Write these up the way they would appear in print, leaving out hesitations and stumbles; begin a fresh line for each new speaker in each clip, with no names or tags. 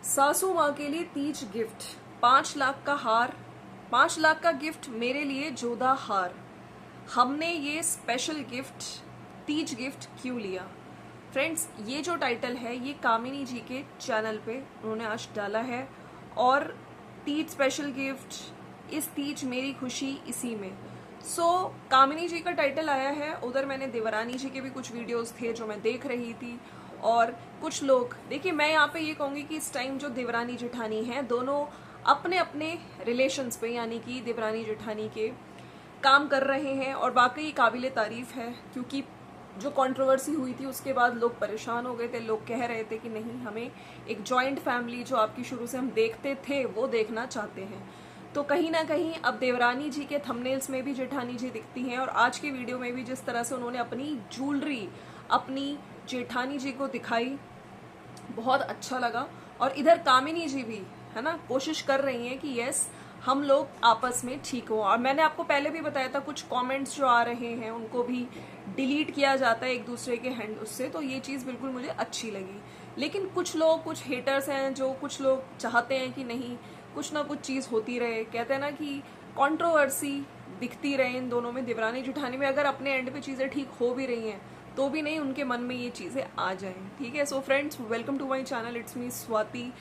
सासू माँ के लिए तीज गिफ्ट, 5 लाख का हार, 5 लाख का गिफ्ट मेरे लिए जोधा हार। हमने ये स्पेशल गिफ्ट तीज गिफ्ट क्यों लिया? फ्रेंड्स, ये जो टाइटल है ये कामिनी जी के चैनल पे उन्होंने आज डाला है। और तीज स्पेशल गिफ्ट, इस तीज मेरी खुशी इसी में। कामिनी जी का टाइटल आया है। उधर मैंने देवरानी जी के भी कुछ वीडियोस थे जो मैं देख रही थी। और कुछ लोग, देखिए मैं यहाँ पे ये कहूंगी कि इस टाइम जो देवरानी जेठानी हैं दोनों अपने अपने रिलेशंस पे, यानी कि देवरानी जेठानी के काम कर रहे हैं। और वाकई काबिले तारीफ है, क्योंकि जो कंट्रोवर्सी हुई थी उसके बाद लोग परेशान हो गए थे। लोग कह रहे थे कि नहीं, हमें एक जॉइंट फैमिली जो आपकी शुरू से हम देखते थे वो देखना चाहते हैं। तो कहीं ना कहीं अब देवरानी जी के थंबनेल्स में भी जेठानी जी दिखती हैं। और आज की वीडियो में भी जिस तरह से उन्होंने अपनी ज्वेलरी अपनी जेठानी जी को दिखाई, बहुत अच्छा लगा। और इधर कामिनी जी भी है ना, कोशिश कर रही हैं कि यस, हम लोग आपस में ठीक हो। और मैंने आपको पहले भी बताया था, कुछ कमेंट्स जो आ रहे हैं उनको भी डिलीट किया जाता है एक दूसरे के हैंड उससे, तो ये चीज़ बिल्कुल मुझे अच्छी लगी। लेकिन कुछ लोग, कुछ हेटर्स हैं, जो कुछ लोग चाहते हैं कि नहीं, कुछ ना कुछ चीज़ होती रहे। कहते हैं ना कि कंट्रोवर्सी दिखती रहे इन दोनों में, देवरानी जेठानी में। अगर अपने एंड पे चीज़ें ठीक हो भी रही हैं तो भी नहीं, उनके मन में ये चीज़ें आ जाएं। ठीक है। So friends, welcome to my channel, it's me Swati.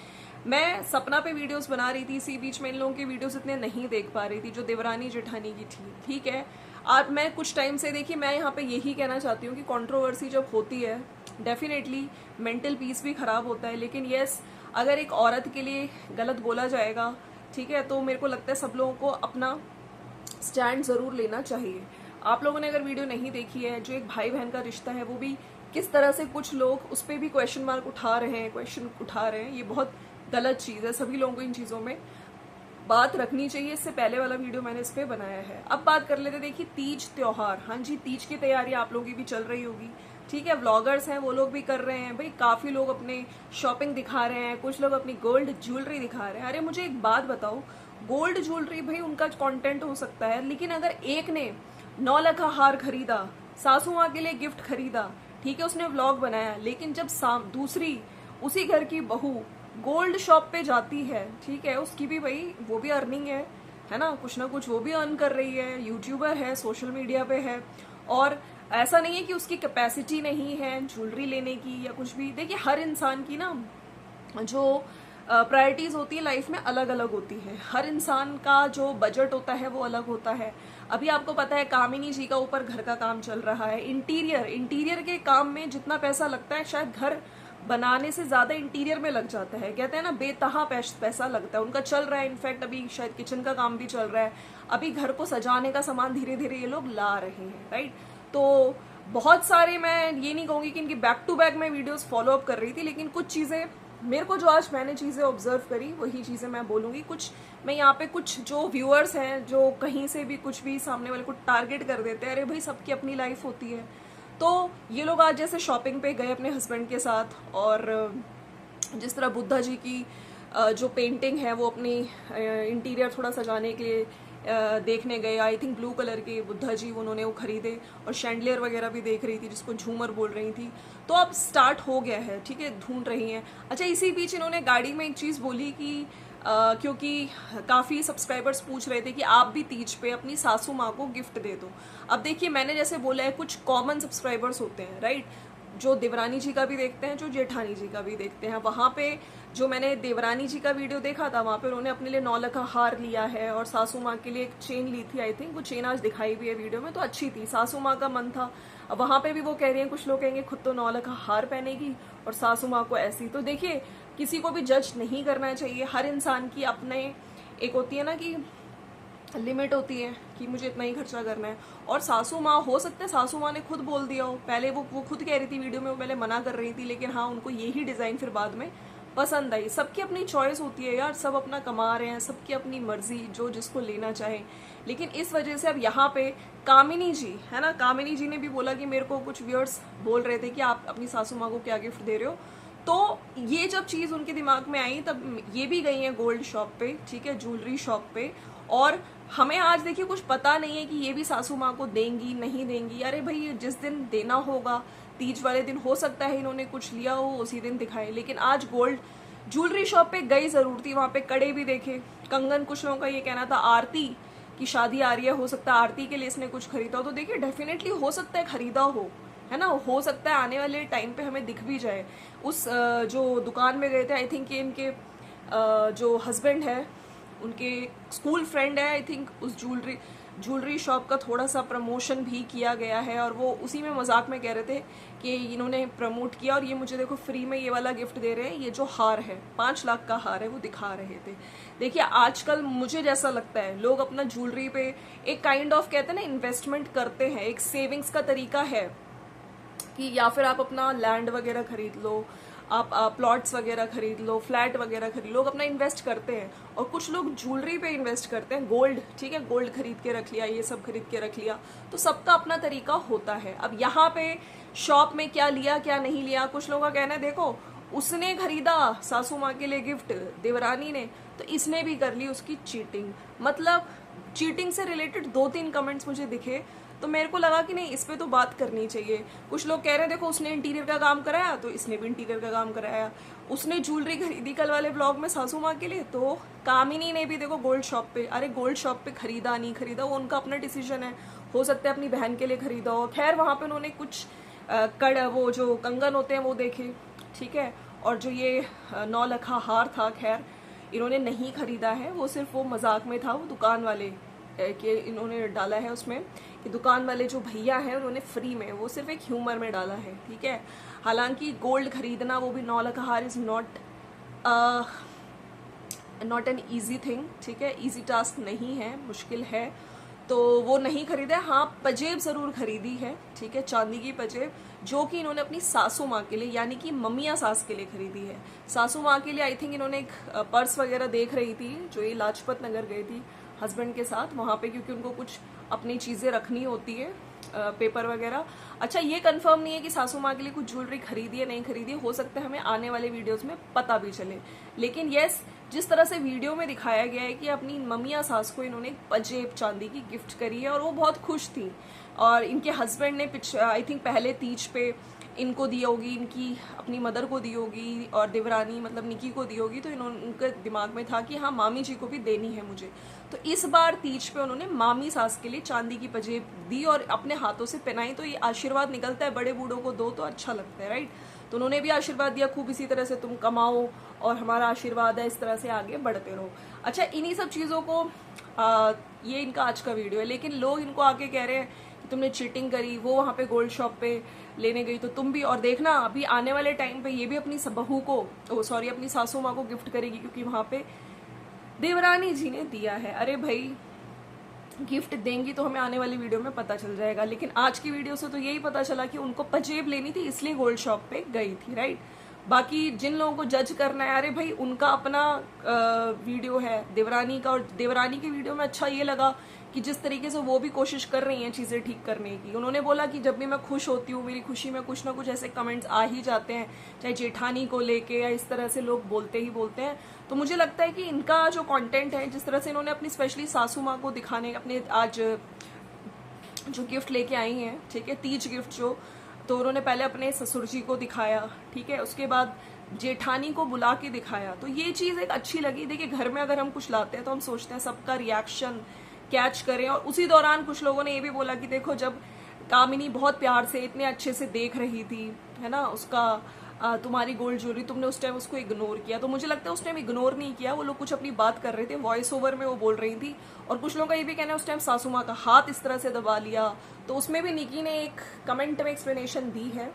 मैं सपना पे वीडियोस बना रही थी, इसी बीच में इन लोगों की वीडियोस इतने नहीं देख पा रही थी जो देवरानी जेठानी की थी। ठीक है। आज मैं कुछ टाइम से, देखिए मैं यहाँ पे यही कहना चाहती हूँ कि कंट्रोवर्सी जब होती है डेफिनेटली मेंटल पीस भी खराब होता है। लेकिन यस, अगर एक औरत के लिए गलत बोला जाएगा, ठीक है, तो मेरे को लगता है सब लोगों को अपना स्टैंड जरूर लेना चाहिए। आप लोगों ने अगर वीडियो नहीं देखी है, जो एक भाई बहन का रिश्ता है वो भी किस तरह से कुछ लोग उस पर भी क्वेश्चन मार्क उठा रहे हैं, क्वेश्चन उठा रहे हैं, ये बहुत गलत चीज़ है। सभी लोगों को इन चीज़ों में बात रखनी चाहिए। इससे पहले वाला वीडियो मैंने इस पर बनाया है। अब बात कर लेते, देखिए तीज त्योहार, हाँ जी, तीज की तैयारी आप लोगों की भी चल रही होगी। ठीक है, व्लॉगर्स हैं वो लोग भी कर रहे हैं भाई, काफी लोग अपने शॉपिंग दिखा रहे हैं, कुछ लोग अपनी गोल्ड ज्वेलरी दिखा रहे हैं। अरे मुझे एक बात बताओ, गोल्ड ज्वेलरी भाई उनका कंटेंट हो सकता है, लेकिन अगर एक ने 9 लाख का हार खरीदा, सासू माँ के लिए गिफ्ट खरीदा, ठीक है, उसने व्लॉग बनाया, लेकिन जब दूसरी उसी घर की बहू गोल्ड शॉप पे जाती है, ठीक है, उसकी भी भाई वो भी अर्निंग है ना, कुछ ना कुछ वो भी अर्न कर रही है, यूट्यूबर है, सोशल मीडिया पे है। और ऐसा नहीं है कि उसकी कैपेसिटी नहीं है ज्वेलरी लेने की या कुछ भी। देखिए हर इंसान की ना जो प्रायोरिटीज होती है लाइफ में अलग अलग होती है। हर इंसान का जो बजट होता है वो अलग होता है। अभी आपको पता है कामिनी जी का ऊपर घर का काम चल रहा है, इंटीरियर के काम में जितना पैसा लगता है शायद घर बनाने से ज्यादा इंटीरियर में लग जाता है। कहते हैं ना, बेतहा पैसा लगता है। उनका चल रहा है, इनफैक्ट अभी शायद किचन का काम भी चल रहा है। अभी घर को सजाने का सामान धीरे धीरे ये लोग ला रहे हैं, राइट। तो बहुत सारे, मैं ये नहीं कहूंगी कि इनकी बैक टू बैक मैं वीडियोस फॉलो अप कर रही थी, लेकिन कुछ चीजें मेरे को, जो आज मैंने चीजें ऑब्जर्व करी वही चीजें मैं बोलूंगी। कुछ मैं यहाँ पे, कुछ जो व्यूअर्स हैं जो कहीं से भी कुछ भी सामने वाले को टारगेट कर देते हैं, अरे भाई सबकी अपनी लाइफ होती है। तो ये लोग आज जैसे शॉपिंग पे गए अपने हस्बैंड के साथ, और जिस तरह बुद्धा जी की जो पेंटिंग है वो अपनी इंटीरियर थोड़ा सजाने के लिए देखने गए। आई थिंक ब्लू कलर के बुद्धा जी उन्होंने वो खरीदे, और शैंडलियर वगैरह भी देख रही थी जिसको झूमर बोल रही थी। तो अब स्टार्ट हो गया है, ठीक है, ढूंढ रही हैं। अच्छा, इसी बीच इन्होंने गाड़ी में एक चीज़ बोली कि क्योंकि काफ़ी सब्सक्राइबर्स पूछ रहे थे कि आप भी तीज पे अपनी सासू माँ को गिफ्ट दे दो। अब देखिए मैंने जैसे बोला है, कुछ कॉमन सब्सक्राइबर्स होते हैं, राइट, जो देवरानी जी का भी देखते हैं, जो जेठानी जी का भी देखते हैं। वहाँ पे जो मैंने देवरानी जी का वीडियो देखा था, वहाँ पे उन्होंने अपने लिए 9 लाख का हार लिया है, और सासू माँ के लिए एक चेन ली थी। आई थिंक वो चेन आज दिखाई भी है वीडियो में, तो अच्छी थी, सासू माँ का मन था। अब वहाँ पे भी वो कह रही हैं, कुछ लोग कहेंगे खुद तो 9 लाख का हार पहनेगी और सासू माँ को ऐसी। तो देखिए किसी को भी जज नहीं करना चाहिए। हर इंसान की अपने एक होती है ना कि लिमिट होती है कि मुझे इतना ही खर्चा करना है। और सासू माँ, हो सकता है सासू माँ ने खुद बोल दिया हो, पहले वो खुद कह रही थी वीडियो में, वो पहले मना कर रही थी, लेकिन हाँ उनको यही डिज़ाइन फिर बाद में पसंद आई। सबकी अपनी चॉइस होती है यार, सब अपना कमा रहे हैं, सबकी अपनी मर्जी, जो जिसको लेना चाहे। लेकिन इस वजह से अब यहाँ पे कामिनी जी है ना, कामिनी जी ने भी बोला कि मेरे को कुछ व्यूअर्स बोल रहे थे कि आप अपनी सासू माँ को क्या गिफ्ट दे रहे हो। तो ये जब चीज़ उनके दिमाग में आई, तब ये भी गई हैं गोल्ड शॉप पे, ठीक है, ज्वेलरी शॉप पे। और हमें आज देखिए कुछ पता नहीं है कि ये भी सासू माँ को देंगी नहीं देंगी। अरे भाई जिस दिन देना होगा, तीज वाले दिन, हो सकता है इन्होंने कुछ लिया हो उसी दिन दिखाए। लेकिन आज गोल्ड ज्वेलरी शॉप पे गई जरूर थी, वहां पे कड़े भी देखे, कंगन, कुछ लोगों का ये कहना था आरती की शादी आ रही है, हो सकता है आरती के लिए इसने कुछ खरीदा हो। तो देखिए डेफिनेटली हो सकता है खरीदा है ना, हो सकता है आने वाले टाइम पे हमें दिख भी जाए। उस जो दुकान में गए थे, आई थिंक इनके जो हस्बैंड है उनके स्कूल फ्रेंड है, आई थिंक उस ज्वेलरी शॉप का थोड़ा सा प्रमोशन भी किया गया है, और वो उसी में मजाक में कह रहे थे कि इन्होंने प्रमोट किया और ये मुझे देखो फ्री में ये वाला गिफ्ट दे रहे हैं। ये जो हार है 5 लाख का हार है, वो दिखा रहे थे। देखिए आजकल मुझे जैसा लगता है लोग अपना ज्वेलरी पे एक काइंड ऑफ कहते हैं ना इन्वेस्टमेंट करते हैं, एक सेविंग्स का तरीका है कि या फिर आप अपना लैंड वगैरह खरीद लो, आप प्लॉट्स वगैरह खरीद लो, फ्लैट वगैरह खरीद लो, लोग अपना इन्वेस्ट करते हैं। और कुछ लोग ज्वेलरी पे इन्वेस्ट करते हैं, गोल्ड, ठीक है, गोल्ड खरीद के रख लिया, ये सब खरीद के रख लिया। तो सबका अपना तरीका होता है। अब यहाँ पे शॉप में क्या लिया क्या नहीं लिया, कुछ लोगों का कहना है देखो उसने खरीदा सासू माँ के लिए गिफ्ट देवरानी ने, तो इसने भी कर ली उसकी चीटिंग। मतलब चीटिंग से रिलेटेड 2-3 कमेंट्स मुझे दिखे, तो मेरे को लगा कि नहीं इस पे तो बात करनी चाहिए। कुछ लोग कह रहे हैं देखो उसने इंटीरियर का काम कराया तो इसने भी इंटीरियर का काम कराया, उसने ज्वेलरी खरीदी कल वाले ब्लॉग में सासू माँ के लिए, तो कामिनी ने भी देखो गोल्ड शॉप पे, अरे गोल्ड शॉप पे खरीदा नहीं खरीदा वो उनका अपना डिसीजन है, हो सकता है अपनी बहन के लिए खरीदा हो। खैर वहां पे उन्होंने कुछ वो जो कंगन होते हैं वो देखे, ठीक है, और जो ये 9 लखा हार था खैर इन्होंने नहीं खरीदा है, वो सिर्फ वो मजाक में था, वो दुकान वाले कि इन्होंने डाला है उसमें कि दुकान वाले जो भैया हैं उन्होंने फ्री में, वो सिर्फ एक ह्यूमर में डाला है, ठीक है। हालांकि गोल्ड खरीदना वो भी 9 लाख हार is not an easy thing, ठीक है, ईजी टास्क नहीं है, मुश्किल है, तो वो नहीं खरीदा। हाँ पजेब जरूर खरीदी है, ठीक है, चांदी की पजेब, जो कि इन्होंने अपनी सासू माँ के लिए यानी कि मम्मिया सास के लिए खरीदी है। सासू माँ के लिए आई थिंक इन्होंने एक पर्स वगैरह देख रही थी, जो ये लाजपत नगर गई थी हस्बैंड के साथ वहां पे, क्योंकि उनको कुछ अपनी चीजें रखनी होती है, पेपर वगैरह। अच्छा ये कंफर्म नहीं है कि सासू माँ के लिए कुछ ज्वेलरी खरीदी है नहीं खरीदी, हो सकता है हमें आने वाले वीडियोस में पता भी चले। लेकिन यस, जिस तरह से वीडियो में दिखाया गया है कि अपनी मम्मिया सास को इन्होंने एक पजेब चांदी की गिफ्ट करी है और वो बहुत खुश थी, और इनके हस्बैंड ने आई थिंक पहले तीज पे इनको दी होगी, इनकी अपनी मदर को दी होगी और देवरानी मतलब निकी को दी होगी, तो इन्होंने उनके दिमाग में था कि हाँ मामी जी को भी देनी है मुझे, तो इस बार तीज पे उन्होंने मामी सास के लिए चांदी की पजेब दी और अपने हाथों से पहनाई। तो ये आशीर्वाद निकलता है, बड़े बूढ़ों को दो तो अच्छा लगता है, राइट। तो उन्होंने भी आशीर्वाद दिया खूब इसी तरह से तुम कमाओ और हमारा आशीर्वाद है, इस तरह से आगे बढ़ते रहो। अच्छा इन्हीं सब चीज़ों को ये इनका आज का वीडियो है, लेकिन लोग इनको आके कह रहे हैं कि तुमने चीटिंग करी, वो वहाँ पे गोल्ड शॉप पे लेने गई तो तुम भी, और देखना अभी आने वाले टाइम पे ये भी अपनी बहू को अपनी सासू माँ को गिफ्ट करेगी, क्योंकि वहाँ पे देवरानी जी ने दिया है। अरे भाई गिफ्ट देंगी तो हमें आने वाली वीडियो में पता चल जाएगा, लेकिन आज की वीडियो से तो यही पता चला कि उनको पजेब लेनी थी इसलिए गोल्ड शॉप पे गई थी, राइट। बाकी जिन लोगों को जज करना है, अरे भाई उनका अपना वीडियो है देवरानी का, और देवरानी के वीडियो में अच्छा ये लगा कि जिस तरीके से वो भी कोशिश कर रही हैं चीज़ें ठीक करने की। उन्होंने बोला कि जब भी मैं खुश होती हूँ मेरी खुशी में कुछ ना कुछ ऐसे कमेंट्स आ ही जाते हैं, चाहे जेठानी को लेके या इस तरह से लोग बोलते ही बोलते हैं। तो मुझे लगता है कि इनका जो कंटेंट है, जिस तरह से इन्होंने अपनी स्पेशली सासू माँ को दिखाने, अपने आज जो गिफ्ट लेके आई हैं, ठीक है, तीज गिफ्ट जो, तो उन्होंने पहले अपने ससुर जी को दिखाया, ठीक है, उसके बाद जेठानी को बुला के दिखाया, तो ये चीज़ एक अच्छी लगी। देखिए घर में अगर हम कुछ लाते हैं तो हम सोचते हैं सबका रिएक्शन कैच करें, और उसी दौरान कुछ लोगों ने ये भी बोला कि देखो जब कामिनी बहुत प्यार से इतने अच्छे से देख रही थी, है ना, उसका तुम्हारी गोल्ड ज्वेलरी, तुमने उस टाइम उसको इग्नोर किया। तो मुझे लगता है उस टाइम इग्नोर नहीं किया, वो लोग कुछ अपनी बात कर रहे थे, वॉइस ओवर में वो बोल रही थी। और कुछ लोगों का ये भी कहना है उस टाइम सासू माँ का हाथ इस तरह से दबा लिया, तो उसमें भी निकी ने एक कमेंट में एक्सप्लेनेशन दी है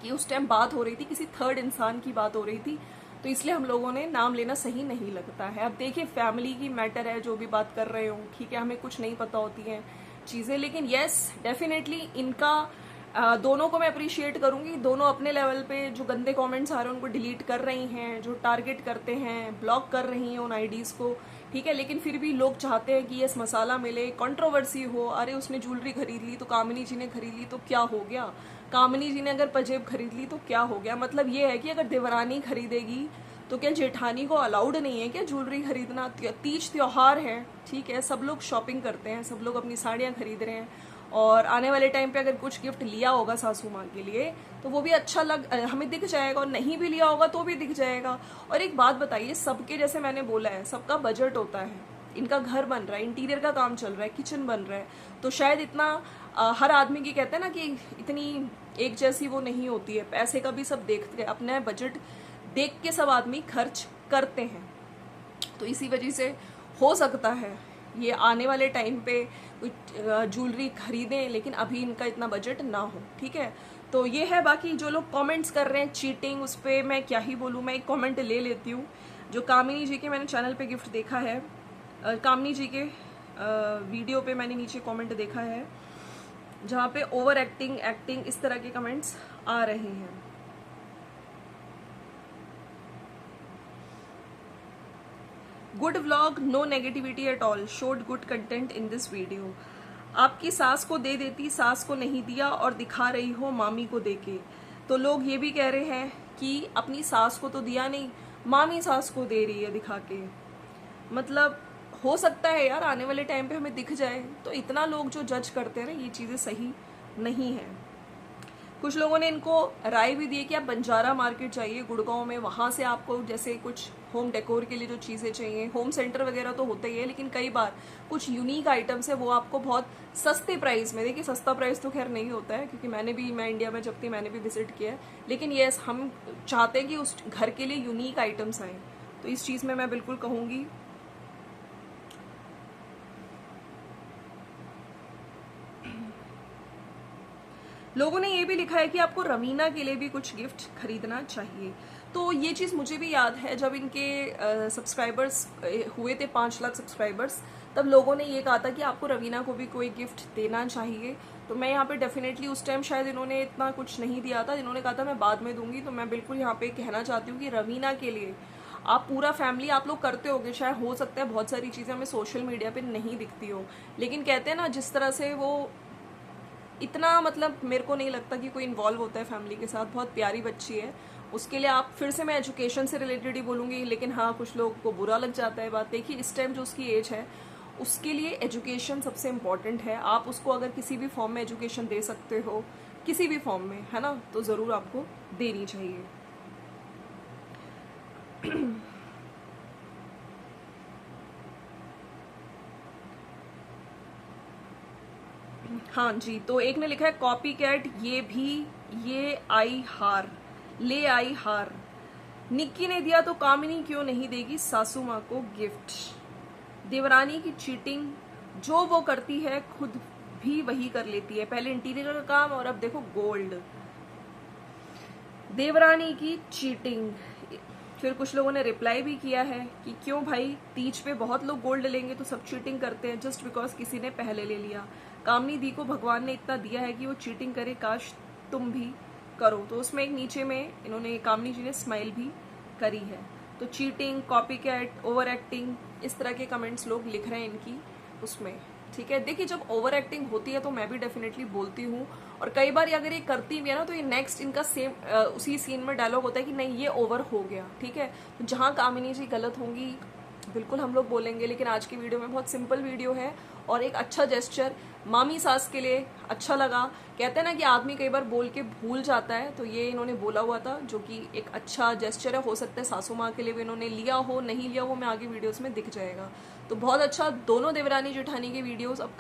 कि उस टाइम बात हो रही थी, किसी थर्ड इंसान की बात हो रही थी, तो इसलिए हम लोगों ने नाम लेना सही नहीं लगता है। अब देखिए फैमिली की मैटर है, जो भी बात कर रहे हो, ठीक है, हमें कुछ नहीं पता होती हैं चीज़ें, लेकिन यस डेफिनेटली इनका दोनों को मैं अप्रिशिएट करूंगी। दोनों अपने लेवल पे जो गंदे कमेंट्स आ रहे हैं उनको डिलीट कर रही हैं, जो टारगेट करते हैं ब्लॉक कर रही हैं उन आईडीज़ को, ठीक है, लेकिन फिर भी लोग चाहते हैं कि यस मसाला मिले, कंट्रोवर्सी हो। अरे उसने ज्वेलरी खरीद ली तो कामिनी जी ने खरीद ली तो क्या हो गया, कामिनी जी ने अगर पजेब खरीद ली तो क्या हो गया। मतलब ये है कि अगर देवरानी खरीदेगी तो क्या जेठानी को अलाउड नहीं है क्या ज्वेलरी खरीदना? तीज त्योहार है, ठीक है, सब लोग शॉपिंग करते हैं, सब लोग अपनी साड़ियाँ खरीद रहे हैं, और आने वाले टाइम पे अगर कुछ गिफ्ट लिया होगा सासू माँ के लिए तो वो भी अच्छा हमें दिख जाएगा, और नहीं भी लिया होगा तो भी दिख जाएगा। और एक बात बताइए, सबके जैसे मैंने बोला है सबका बजट होता है, इनका घर बन रहा है, इंटीरियर का काम चल रहा है, किचन बन रहा है, तो शायद इतना हर आदमी की कहते हैं ना कि इतनी एक जैसी वो नहीं होती है, पैसे का भी सब देखते हैं, अपना बजट देख के सब आदमी खर्च करते हैं। तो इसी वजह से हो सकता है ये आने वाले टाइम पे कुछ ज्वेलरी खरीदें, लेकिन अभी इनका इतना बजट ना हो, ठीक है। तो ये है। बाकी जो लोग कमेंट्स कर रहे हैं चीटिंग, उस पर मैं क्या ही बोलूँ। मैं एक कमेंट ले लेती हूँ जो कामिनी जी के मैंने चैनल पे गिफ्ट देखा है, कामिनी जी के वीडियो पे मैंने नीचे कमेंट देखा है जहाँ पे ओवर एक्टिंग इस तरह के कमेंट्स आ रहे हैं। Good vlog, no negativity at all, showed good content in this video. आपकी सास को दे देती, सास को नहीं दिया और दिखा रही हो मामी को देके। तो लोग ये भी कह रहे हैं कि अपनी सास को तो दिया नहीं, मामी सास को दे रही है दिखा के। मतलब हो सकता है यार आने वाले टाइम पे हमें दिख जाए, तो इतना लोग जो जज करते हैं ना, ये चीज़ें सही नहीं है। कुछ लोगों ने इनको राय भी दी है कि आप बंजारा मार्केट जाइए गुड़गांव में, वहाँ से आपको जैसे कुछ होम डेकोर के लिए जो चीज़ें चाहिए, होम सेंटर वगैरह तो होता ही है, लेकिन कई बार कुछ यूनिक आइटम्स है वो आपको बहुत सस्ते प्राइस में। देखिए सस्ता प्राइस तो खैर नहीं होता है, क्योंकि मैं इंडिया में जब थी मैंने भी विजिट किया है, लेकिन यस हम चाहते हैं कि उस घर के लिए यूनिक आइटम्स आए। तो इस चीज़ में मैं बिल्कुल कहूँगी लोगों ने ये भी लिखा है कि आपको रवीना के लिए भी कुछ गिफ्ट खरीदना चाहिए। तो ये चीज़ मुझे भी याद है, जब इनके सब्सक्राइबर्स हुए थे 5 लाख सब्सक्राइबर्स, तब लोगों ने ये कहा था कि आपको रवीना को भी कोई गिफ्ट देना चाहिए। तो मैं यहाँ पे डेफिनेटली उस टाइम शायद इन्होंने इतना कुछ नहीं दिया था, इन्होंने कहा था मैं बाद में दूंगी। तो मैं बिल्कुल यहाँ पे कहना चाहती हूँ कि रवीना के लिए आप पूरा फैमिली आप लोग करते होगे, शायद हो सकता है बहुत सारी चीज़ें हमें सोशल मीडिया पे नहीं दिखती हो, लेकिन कहते हैं ना जिस तरह से वो इतना, मतलब मेरे को नहीं लगता कि कोई इन्वॉल्व होता है फैमिली के साथ। बहुत प्यारी बच्ची है, उसके लिए आप फिर से मैं एजुकेशन से रिलेटेड ही बोलूँगी, लेकिन हाँ कुछ लोगों को बुरा लग जाता है बात। देखिए इस टाइम जो उसकी एज है उसके लिए एजुकेशन सबसे इम्पॉर्टेंट है। आप उसको अगर किसी भी फॉर्म में एजुकेशन दे सकते हो, किसी भी फॉर्म में, है ना, तो ज़रूर आपको देनी चाहिए। हाँ जी, तो एक ने लिखा है कॉपी कैट, ये आई हार, ले आई हार, निक्की ने दिया तो कामिनी क्यों नहीं देगी सासू माँ को गिफ्ट। देवरानी की चीटिंग, जो वो करती है खुद भी वही कर लेती है, पहले इंटीरियर का काम और अब देखो गोल्ड। देवरानी की चीटिंग। फिर कुछ लोगों ने रिप्लाई भी किया है कि क्यों भाई, तीज पे बहुत लोग गोल्ड लेंगे तो सब चीटिंग करते हैं जस्ट बिकॉज किसी ने पहले ले लिया। कामनी दी को भगवान ने इतना दिया है कि वो चीटिंग करे, काश तुम भी करो। तो उसमें एक नीचे में इन्होंने कामनी जी ने स्माइल भी करी है। तो cheating, copy cat, over acting, इस तरह के कमेंट्स लोग लिख रहे हैं इनकी उसमें, ठीक है। देखिए जब ओवर एक्टिंग होती है तो मैं भी डेफिनेटली बोलती हूँ, और कई बार अगर ये करती भी है ना तो ये नेक्स्ट इनका सेम उसी सीन में डायलॉग होता है कि नहीं ये ओवर हो गया, ठीक है। तो जहाँ कामिनी जी गलत होंगी बिल्कुल हम लोग बोलेंगे, लेकिन आज की वीडियो में बहुत सिंपल वीडियो है और एक अच्छा जेस्चर मामी सास के लिए अच्छा लगा। कहते हैं ना कि आदमी कई बार बोल के भूल जाता है, तो ये इन्होंने बोला हुआ था जो कि एक अच्छा जेस्चर है। हो सकता है सासू माँ के लिए भी इन्होंने लिया हो, नहीं लिया हो, मैं आगे वीडियोस में दिख जाएगा। तो बहुत अच्छा, दोनों देवरानी जेठानी के वीडियोस अब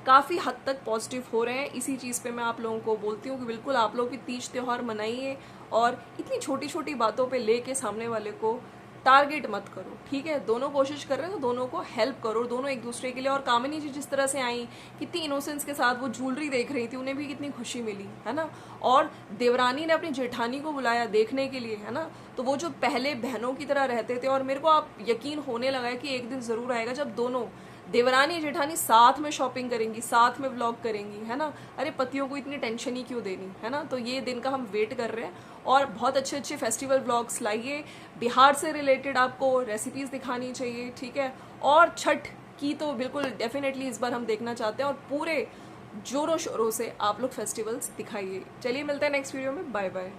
काफ़ी हद तक पॉजिटिव हो रहे हैं। इसी चीज़ पे मैं आप लोगों को बोलती हूँ कि बिल्कुल आप लोग की तीज त्यौहार मनाइए और इतनी छोटी छोटी बातों पे लेके सामने वाले को टारगेट मत करो, ठीक है। दोनों कोशिश कर रहे हैं तो दोनों को हेल्प करो, दोनों एक दूसरे के लिए। और कामिनी जी जिस तरह से आई, कितनी इनोसेंस के साथ वो ज्वेलरी देख रही थी, उन्हें भी कितनी खुशी मिली, है ना। और देवरानी ने अपनी जेठानी को बुलाया देखने के लिए, है ना। तो वो जो पहले बहनों की तरह रहते थे, और मेरे को आप यकीन होने लगा है कि एक दिन जरूर आएगा जब दोनों देवरानी जेठानी साथ में शॉपिंग करेंगी, साथ में व्लॉग करेंगी, है ना। अरे पतियों को इतनी टेंशन ही क्यों देनी, है ना। तो ये दिन का हम वेट कर रहे हैं और बहुत अच्छे अच्छे फेस्टिवल व्लॉग्स लाइए। बिहार से रिलेटेड आपको रेसिपीज दिखानी चाहिए, ठीक है। और छठ की तो बिल्कुल डेफिनेटली इस बार हम देखना चाहते हैं और पूरे जोरों शोरों से आप लोग फेस्टिवल्स दिखाइए। चलिए मिलते हैं नेक्स्ट वीडियो में, बाय बाय।